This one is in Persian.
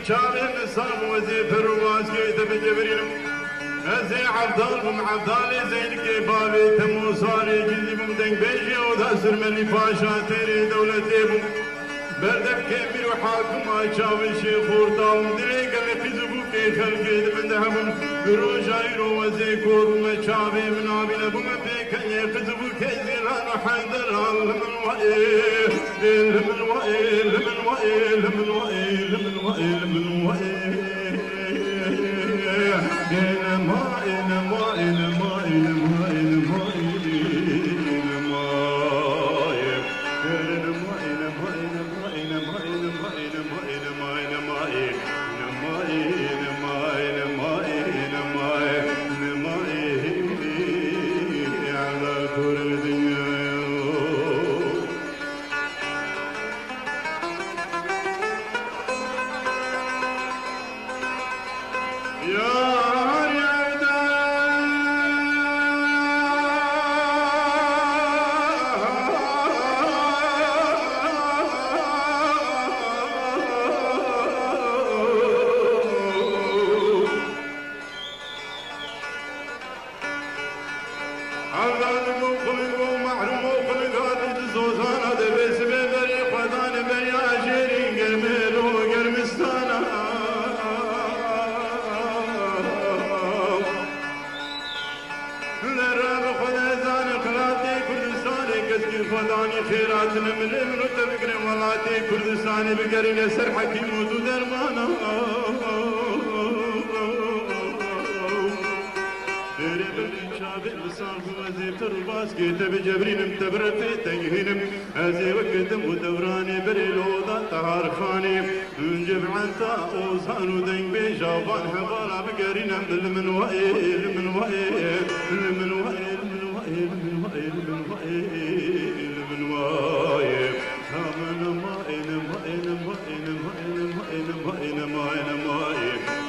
شامل الصاب وزي فرواز كيت بجبريل زي عبدال بم عبدالي زين كيبابي تمو صاري جلدي بم دنگ بيجي وذاسر ملي باشا تيري دولتي بم بردم كبير وحاكم عشاوي شيخ ورطاوم دلي قمي خزبو كي خلقي من دهبم بروجايرو وزي كور ومشابي من عبنا بم بيكني خزبو كي زيلان وحيدر لمن وائل لمن وائل لمن وائل لمن وائل لمن وائل لمن وائل خيرات من وتبقر ولاتي كردستاني بقرين سر حكيم ودرمانا شابل صاحب وزيف الرباس كيت بجبرين متبرتي تنهينم ازي وقتم ودوراني بريلو ذا طهار خاني نجيب عنتا اوزان ودنگ بجابان حبالا بقرين من وائل من وائل من وائل من وائل من وائل من وائل من وائل همنا مائن مائن مائن مائن مائن مائن مائن مائن